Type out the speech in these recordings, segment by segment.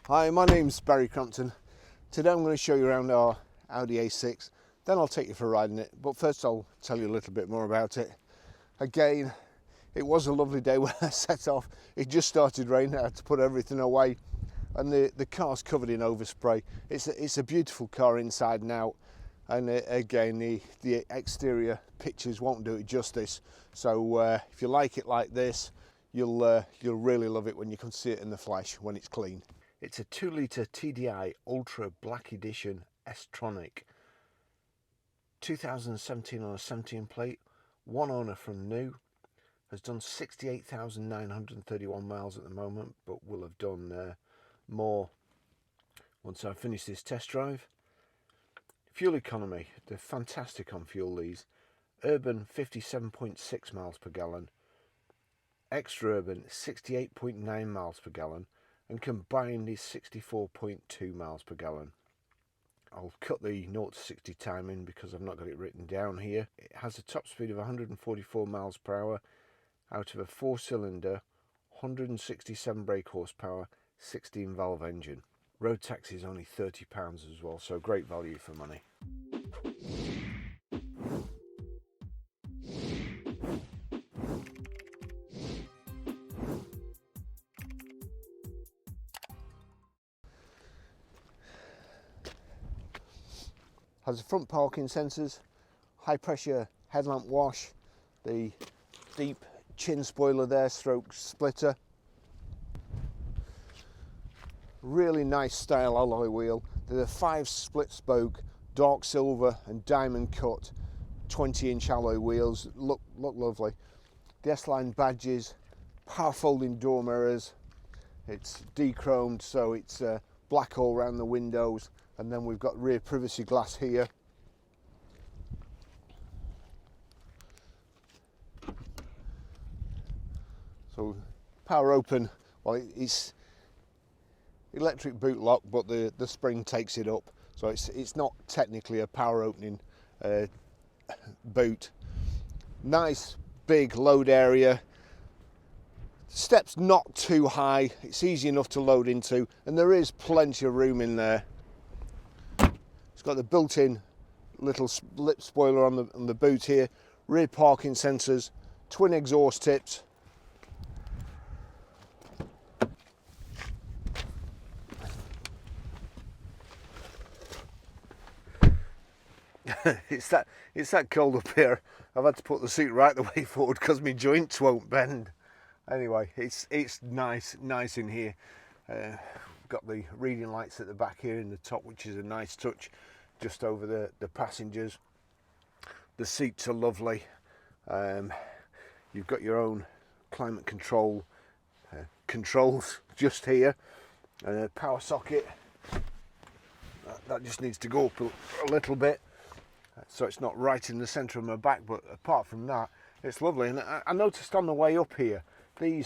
Hi, my name's Barry Crampton. Today I'm going to show you around our Audi A6, then I'll take you for a ride in it, but first I'll tell you a little bit more about it. Again, it was a lovely day when I set off. It just started raining, I had to put everything away, and the car's covered in overspray. It's a beautiful car inside and out, and again the exterior pictures won't do it justice. So if you like it like this, you'll really love it when you can see it in the flesh when it's clean. It's a 2-litre TDI Ultra Black Edition S-Tronic. 2017 on a 17 plate, one owner from new, has done 68,931 miles at the moment, but will have done more once I finish this test drive. Fuel economy, they're fantastic on fuel these. Urban 57.6 miles per gallon, extra urban 68.9 miles per gallon, and combined is 64.2 miles per gallon. I'll cut the 0 to 60 time in because I've not got it written down here. It has a top speed of 144 miles per hour out of a 4-cylinder, 167 brake horsepower, 16 valve engine. Road tax is only £30 as well, so great value for money. Has the front parking sensors, high pressure headlamp wash, the deep chin spoiler there, stroke splitter. Really nice style alloy wheel. They're the 5 split spoke, dark silver and diamond cut 20-inch alloy wheels. Look lovely. The S-line badges, power folding door mirrors. It's de-chromed, so it's black all around the windows. And then we've got rear privacy glass here. So power open, well it's electric boot lock, but the spring takes it up. So it's not technically a power opening boot. Nice big load area. Steps not too high, it's easy enough to load into, and there is plenty of room in there. It's got the built-in little lip spoiler on the boot here, rear parking sensors, twin exhaust tips. It's that cold up here. I've had to put the seat right the way forward because my joints won't bend. Anyway, it's nice in here. Got the reading lights at the back here in the top, which is a nice touch just over the passengers. The seats are lovely. You've got your own climate control controls just here, and a power socket that just needs to go up a little bit so it's not right in the center of my back, but apart from that it's lovely. And I noticed on the way up here, the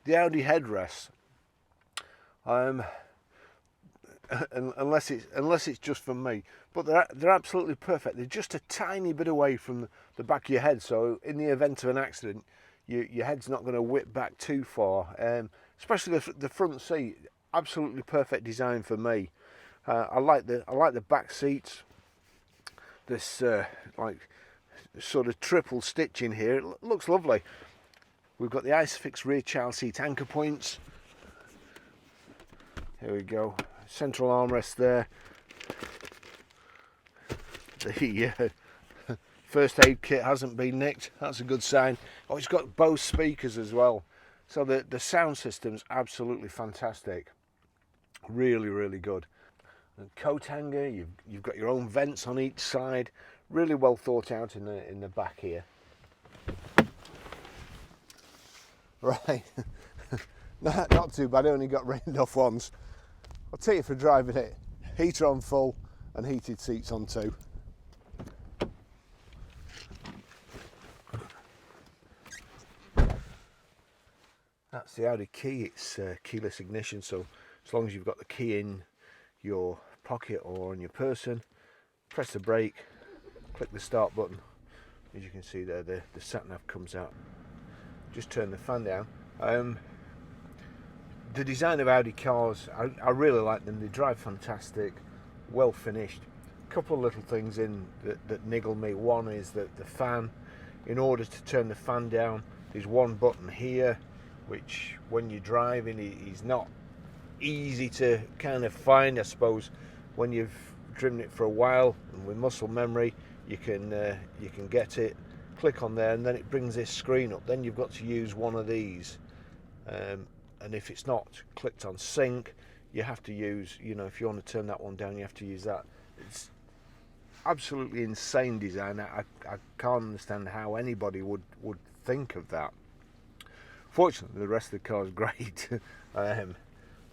Audi headrests, unless it's just for me, but they're absolutely perfect. They're just a tiny bit away from the back of your head, so in the event of an accident your head's not going to whip back too far. Especially the front seat, absolutely perfect design for me. I like the back seats. This like sort of triple stitching here, it looks lovely. We've got the Isofix rear child seat anchor points. Here we go, central armrest there. The first aid kit hasn't been nicked, that's a good sign. Oh, it's got Bose speakers as well, so the sound system's absolutely fantastic. Really good. And coat hanger, you've got your own vents on each side, really well thought out in the back here. Right, not too bad, I only got rained off once. I'll take you for driving it. Heater on full and heated seats on too. That's the Audi key. It's keyless ignition, so as long as you've got the key in your pocket or on your person, press the brake, click the start button. As you can see there, the sat nav comes out. Just turn the fan down. the design of Audi cars, I really like them. They drive fantastic, well finished. A couple of little things in that niggle me. One is that the fan, in order to turn the fan down, there's one button here, which when you're driving is not easy to kind of find. I suppose when you've driven it for a while and with muscle memory, you can get it, click on there, and then it brings this screen up. Then you've got to use one of these, and if it's not clicked on sync, you have to use, you know, if you want to turn that one down, you have to use that. It's absolutely insane design. I can't understand how anybody would think of that. Fortunately, the rest of the car is great.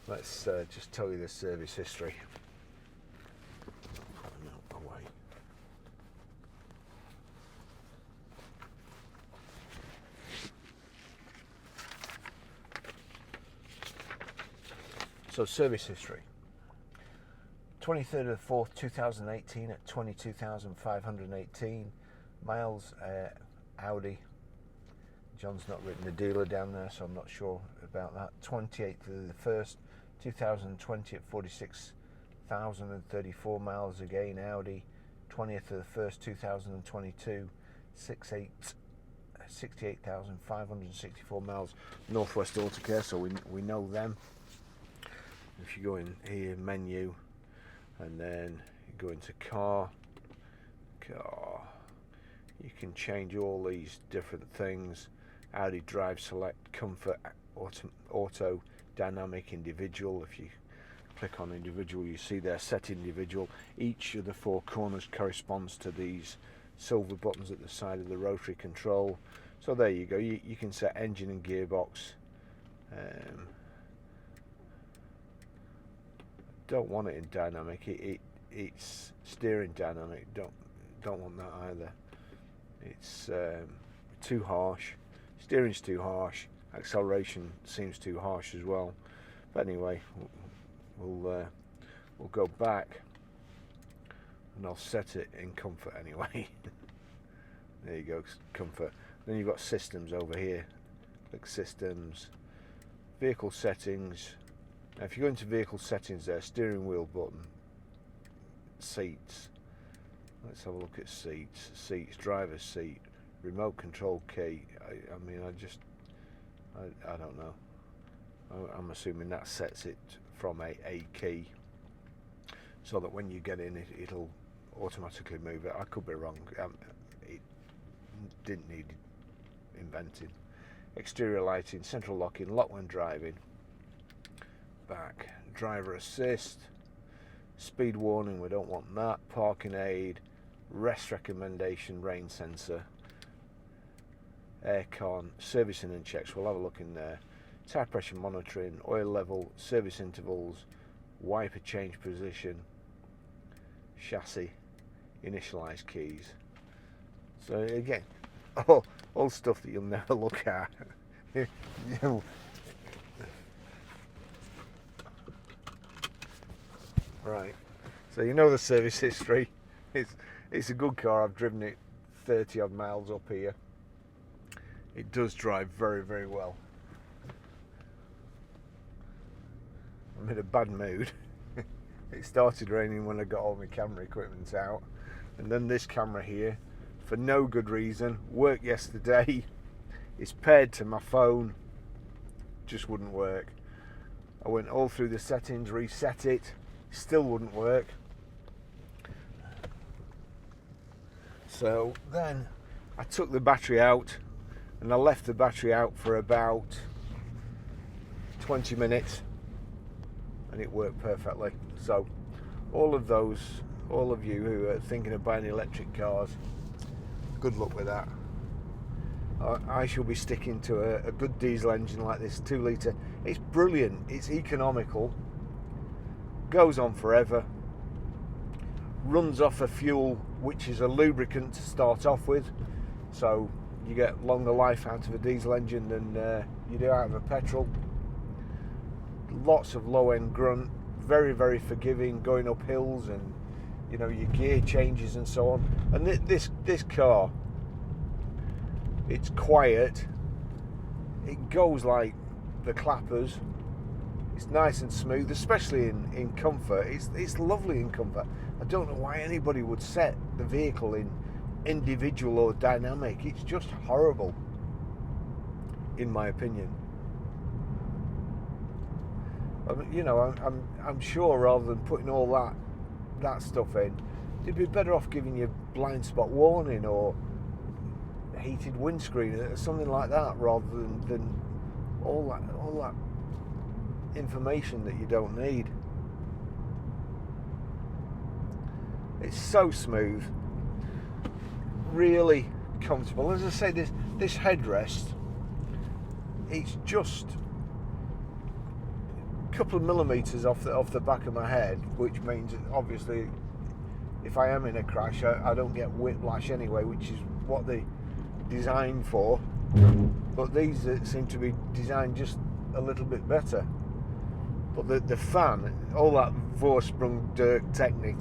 Let's just tell you the service history. Away. So, service history. 23rd of the 4th, 2018 at 22,518 miles. Audi. John's not written the dealer down there, so I'm not sure about that. 28th of the 1st, 2020 at 46,034 miles again, Audi. 20th of the 1st, 2022, 68,564 miles, Northwest Autocare, so we know them. If you go in here, menu, and then you go into car, you can change all these different things. Audi Drive Select, Comfort, Auto, Dynamic, Individual. If you click on Individual, you see there, Set Individual. Each of the four corners corresponds to these silver buttons at the side of the rotary control. So there you go. You can set engine and gearbox. Don't want it in dynamic. It's steering dynamic. Don't want that either. It's too harsh. Steering's too harsh. Acceleration seems too harsh as well. But anyway, we'll go back, and I'll set it in comfort anyway. There you go, comfort. Then you've got systems over here. Click systems, vehicle settings. Now if you go into vehicle settings there, steering wheel button, seats. Let's have a look at seats. Seats, driver's seat, remote control key. I mean, I don't know. I'm assuming that sets it from a key, so that when you get in, it'll automatically move it. I could be wrong. It didn't need inventing. Exterior lighting, central locking, lock when driving. Back, driver assist, speed warning, we don't want that. Parking aid, rest recommendation, rain sensor, aircon, servicing and checks, we'll have a look in there. Tire pressure monitoring, oil level, service intervals, wiper change position, chassis, initialize keys. So again, all stuff that you'll never look at. Right, so you know the service history. It's a good car. I've driven it 30 odd miles up here. It does drive very, very well. I'm in a bad mood. It started raining when I got all my camera equipment out, and then this camera here, for no good reason, worked yesterday. It's paired to my phone, just wouldn't work. I went all through the settings, reset it, still wouldn't work. So then I took the battery out, and I left the battery out for about 20 minutes, and it worked perfectly. So all of you who are thinking of buying electric cars, good luck with that. I shall be sticking to a good diesel engine like this, 2 litre. It's brilliant, it's economical, goes on forever, runs off a fuel which is a lubricant to start off with, so you get longer life out of a diesel engine than you do out of a petrol. Lots of low-end grunt, very, very forgiving, going up hills, and you know, your gear changes and so on. And this car, it's quiet, it goes like the clappers, It's nice and smooth, especially in comfort. It's lovely in comfort. I don't know why anybody would set the vehicle in individual or dynamic. It's just horrible, in my opinion. You know, I'm sure rather than putting all that stuff in, you'd be better off giving you blind spot warning or heated windscreen or something like that, rather than all that information that you don't need. It's so smooth, really comfortable. As I say, this headrest, it's just a couple of millimeters off the back of my head, which means that obviously if I am in a crash, I don't get whiplash anyway, which is what they designed for. But these seem to be designed just a little bit better. But the fan, all that Vorsprung Dirk technique,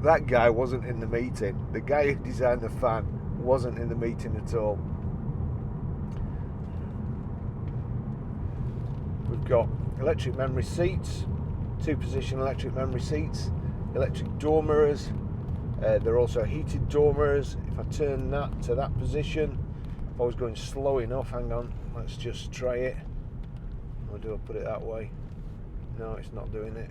that guy wasn't in the meeting. The guy who designed the fan wasn't in the meeting at all. We've got electric memory seats, 2-position electric memory seats, electric door mirrors. They're also heated door mirrors. If I turn that to that position, if I was going slow enough, hang on, let's just try it. Or do I put it that way? No, it's not doing it.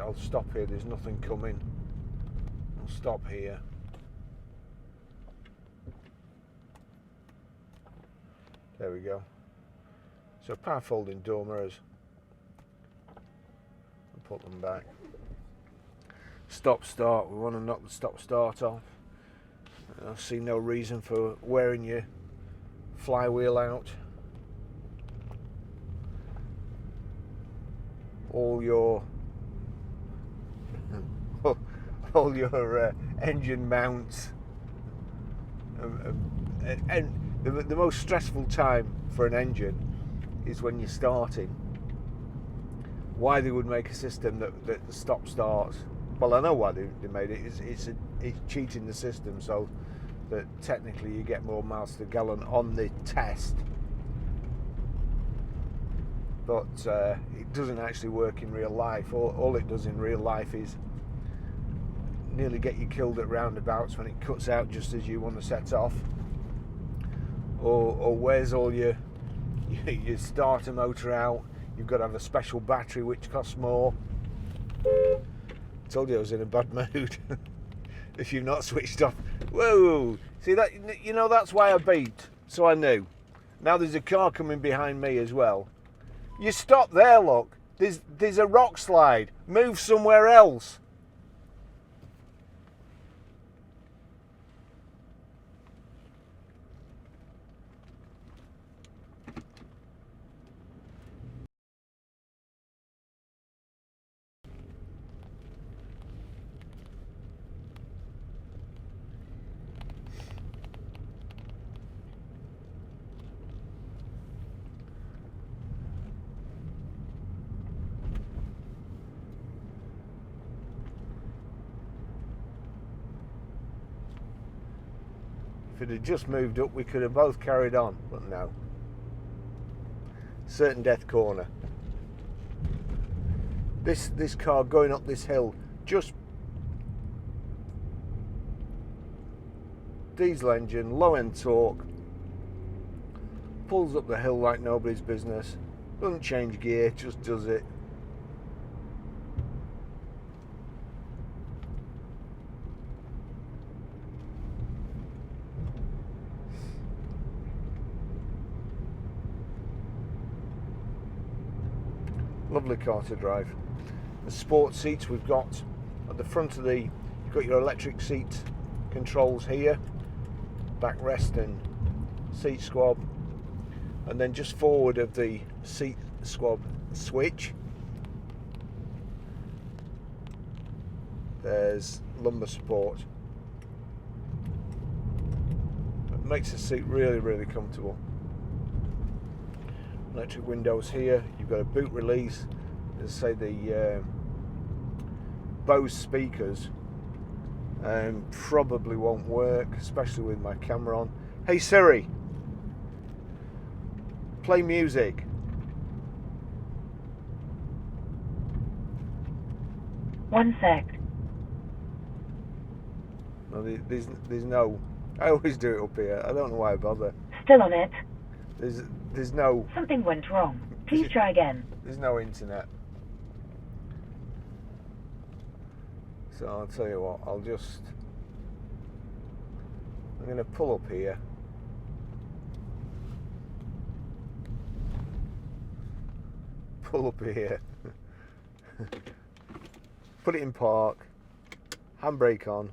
I'll stop here, there's nothing coming. I'll stop here. There we go. So power folding door mirrors. I'll put them back. Stop start, we want to knock the stop start off. I see no reason for wearing your flywheel out. All your engine mounts, and the most stressful time for an engine is when you're starting. Why they would make a system that stop starts? Well, I know why they made it. It's cheating the system so that technically you get more miles per gallon on the test, but it doesn't actually work in real life. All it does in real life is nearly get you killed at roundabouts when it cuts out just as you want to set off, or wears all your starter motor out. You've got to have a special battery which costs more. I told you I was in a bad mood. If you've not switched off. Whoa! See that? You know, that's why I beat. So I knew. Now there's a car coming behind me as well. You stop there, look. There's a rock slide. Move somewhere else. If it had just moved up, we could have both carried on, but no. Certain death corner. This car going up this hill, just diesel engine, low end torque, pulls up the hill like nobody's business, doesn't change gear, just does it. Lovely car to drive. The sport seats we've got at the front of you've got your electric seat controls here, backrest and seat squab, and then just forward of the seat squab switch there's lumbar support. It makes the seat really comfortable. Electric windows here. You've got a boot release. As I say, the Bose speakers Probably won't work, especially with my camera on. Hey Siri, play music. One sec. No, there's no. I always do it up here. I don't know why I bother. Still on it. There's no. Something went wrong. Please try again. There's no internet. So I'll tell you what. I'm going to pull up here. Pull up here. Put it in park. Handbrake on.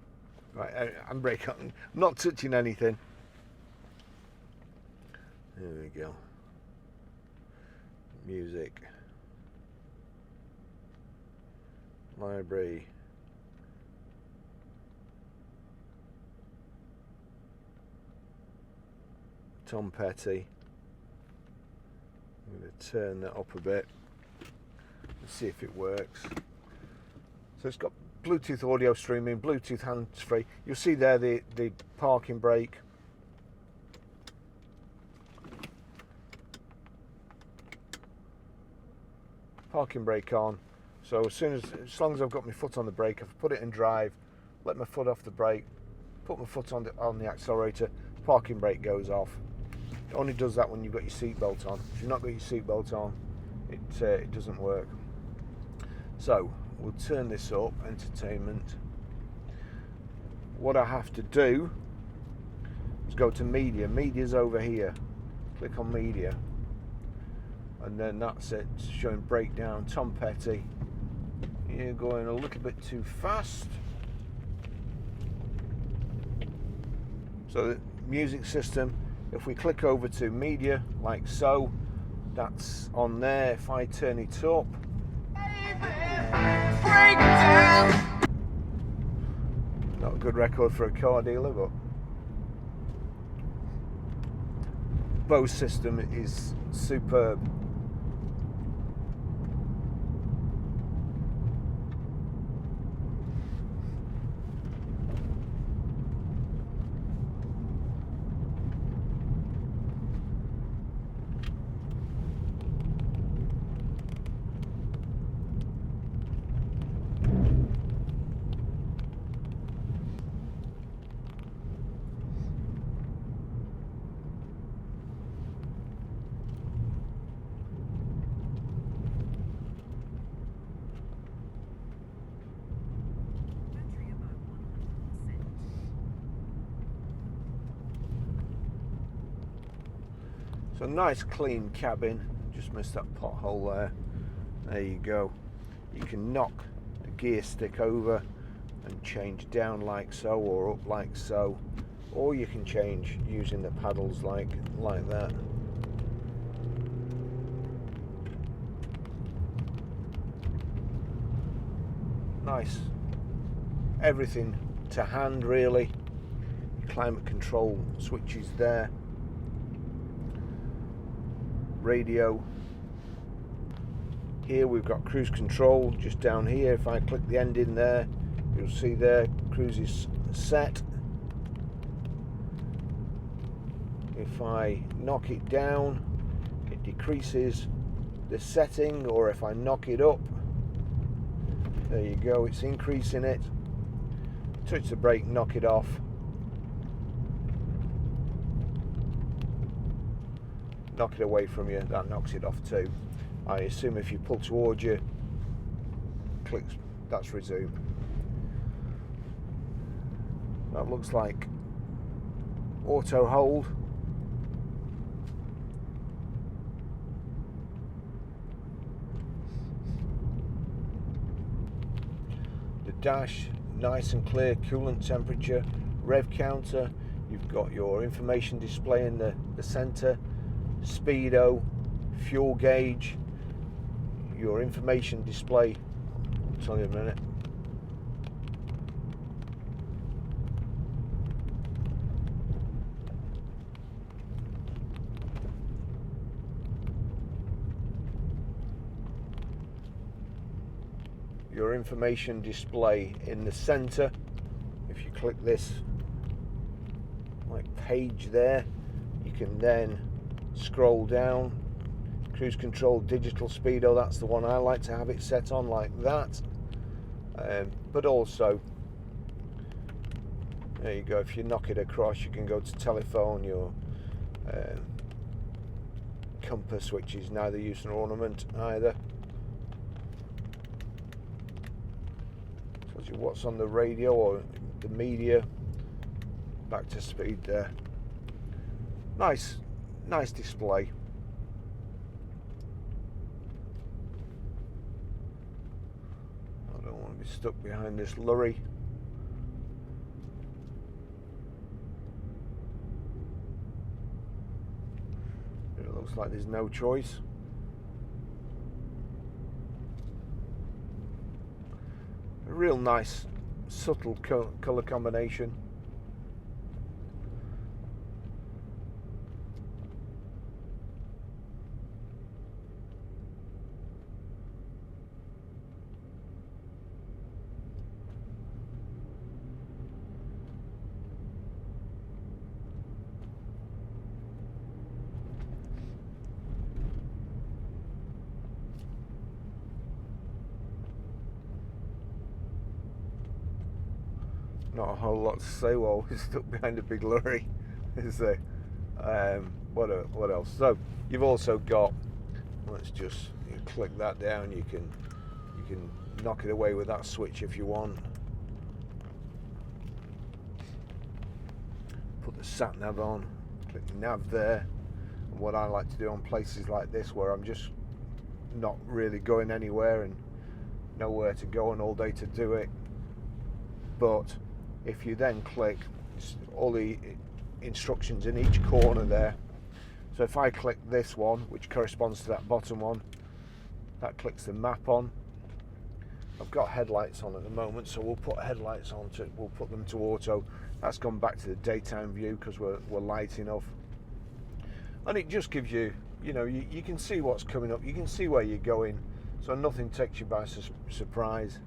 Right, handbrake on. I'm not touching anything. There we go. Music. Library. Tom Petty. I'm going to turn that up a bit. Let's see if it works. So it's got Bluetooth audio streaming, Bluetooth hands-free. You'll see there the parking brake. Parking brake on. So as long as I've got my foot on the brake, I've put it in drive, let my foot off the brake, put my foot on the accelerator, parking brake goes off. It only does that when you've got your seatbelt on. If you've not got your seatbelt on, it doesn't work. So we'll turn this up, entertainment. What I have to do is go to media. Media's over here. Click on media. And then that's it, it's showing breakdown, Tom Petty. You're going a little bit too fast. So the music system, if we click over to media, like so, that's on there. If I turn it up, not a good record for a car dealer, but Bose system is superb. So nice clean cabin. Just missed that pothole there. There you go. You can knock the gear stick over and change down like so, or up like so, or you can change using the paddles like that. Nice. Everything to hand really. Climate control switches there. Radio. Here we've got cruise control just down here. If I click the end in there, you'll see there cruise is set. If I knock it down, it decreases the setting, or if I knock it up, there you go, it's increasing it. Touch the brake, knock it off. Knock it away from you, that knocks it off too. I assume if you pull towards you, clicks, that's resume. That looks like auto hold. The dash, nice and clear, coolant temperature, rev counter. You've got your information display in the center. Speedo, fuel gauge, your information display. I'll tell you in a minute. Your information display in the center. If click this like page there, you can then scroll down, cruise control, digital speedo. That's the one I like to have it set on, like that. But also, there you go, if you knock it across, you can go to telephone, your compass, which is neither use nor ornament either. Tells you what's on the radio or the media. Back to speed there. Nice display. I don't want to be stuck behind this lorry. It looks like there's no choice. A real nice, subtle colour combination. Not a whole lot to say while we're stuck behind a big lorry, is there? What else? So you've also got, let's just click that down. You can knock it away with that switch if you want. Put the sat nav on, click nav there. And what I like to do on places like this where I'm just not really going anywhere and nowhere to go and all day to do it, but if you then click all the instructions in each corner there. So if I click this one, which corresponds to that bottom one, that clicks the map on. I've got headlights on at the moment, so we'll put headlights on to, we'll put them to auto. That's gone back to the daytime view because we're light enough. And it just gives you, you can see what's coming up, you can see where you're going, so nothing takes you by surprise.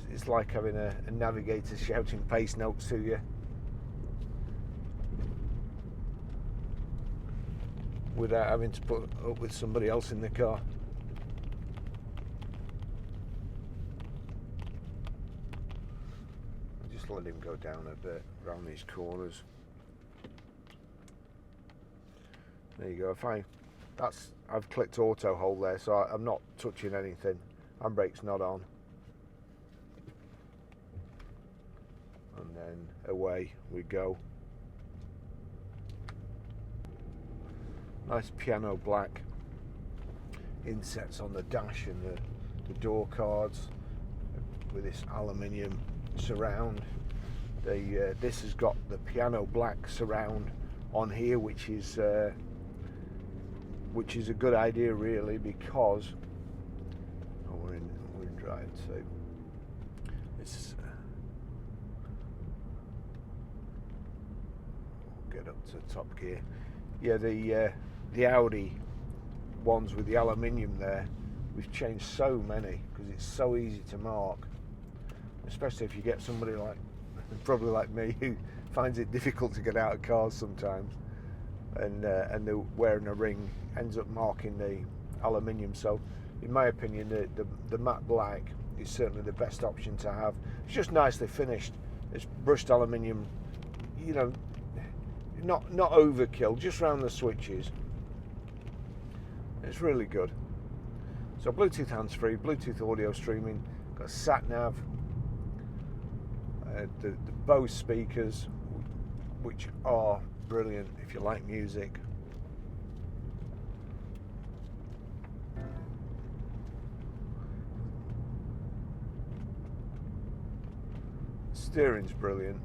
It's like having a navigator shouting pace notes to you without having to put up with somebody else in the car. I'll just let him go down a bit around these corners. There you go. I've clicked auto hold there, so I'm not touching anything. Handbrake's not on. And then away we go. Nice piano black insets on the dash and the door cards with this aluminium surround. This has got the piano black surround on here, which is a good idea really, because we're in drive, so it's get up to top gear. Yeah, the Audi ones with the aluminium there, we've changed so many because it's so easy to mark, especially if you get somebody probably like me, who finds it difficult to get out of cars sometimes, and they're wearing a ring, ends up marking the aluminium. So in my opinion, the matte black is certainly the best option to have. It's just nicely finished. It's brushed aluminium, not overkill, just around the switches. It's really good. So Bluetooth hands-free, Bluetooth audio streaming, got a sat nav, the Bose speakers, which are brilliant if you like music. Steering's brilliant.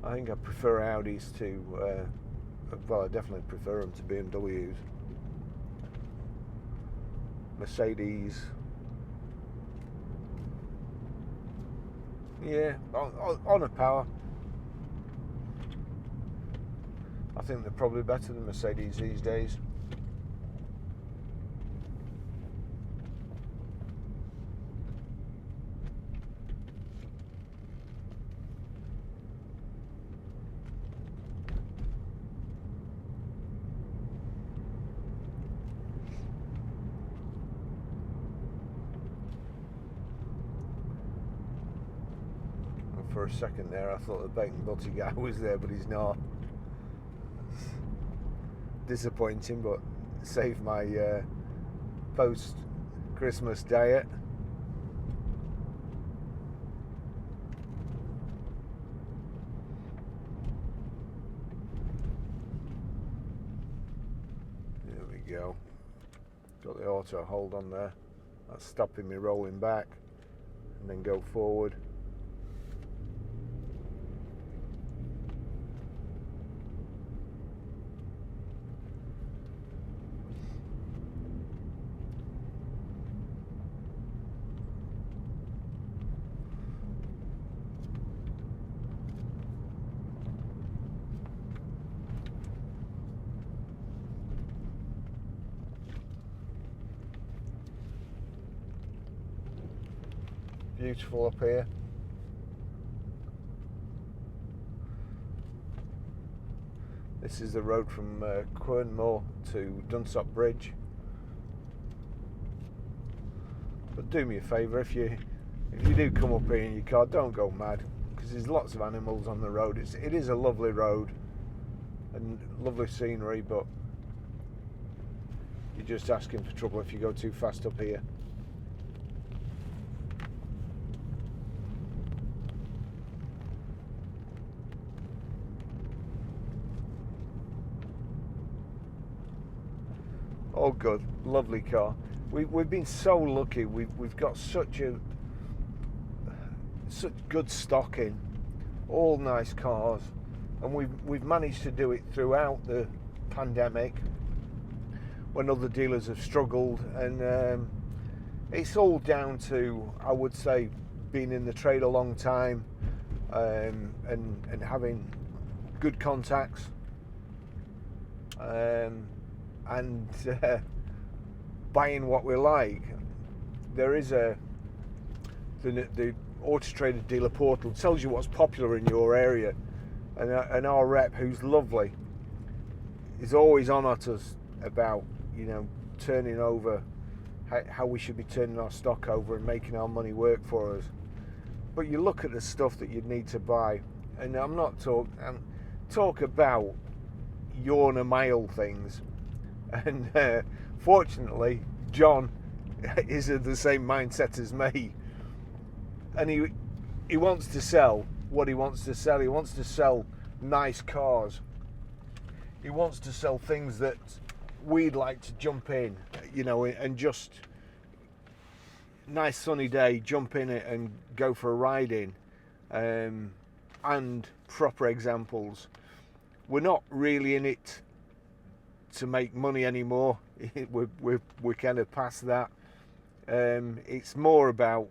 I think I prefer Audis to, well, I definitely prefer them to BMWs. Mercedes. Yeah, on a power. I think they're probably better than Mercedes these days. For a second there, I thought the bacon butty guy was there, but he's not. It's disappointing, but saved my post-Christmas diet. There we go. Got the auto hold on there. That's stopping me rolling back and then go forward. Beautiful up here. This is the road from Grosvenor to Dunsop Bridge. But do me a favour, if you do come up here in your car, don't go mad, because there's lots of animals on the road. It is a lovely road and lovely scenery, but you're just asking for trouble if you go too fast up here. Oh good, lovely car. We've been so lucky. We've got such good stock in, all nice cars, and we've managed to do it throughout the pandemic when other dealers have struggled, and it's all down to, I would say, being in the trade a long time, and having good contacts. And buying what we like. There is the Auto Trader dealer portal tells you what's popular in your area, and our rep, who's lovely, is always on at us about, you know, turning over, how we should be turning our stock over and making our money work for us. But you look at the stuff that you'd need to buy, and I'm not talk about Yorna male things. And fortunately, John is of the same mindset as me, and he wants to sell what he wants to sell. He wants to sell nice cars. He wants to sell things that we'd like to jump in, you know, and just nice sunny day, jump in it and go for a ride in. And proper examples. We're not really in it to make money anymore. We're kind of past that. It's more about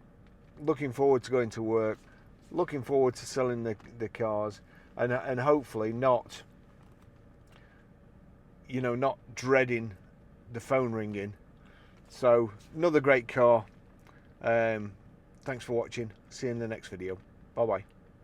looking forward to going to work, looking forward to selling the cars, and hopefully not, you know, not dreading the phone ringing. So another great car. Thanks for watching. See you in the next video. Bye bye.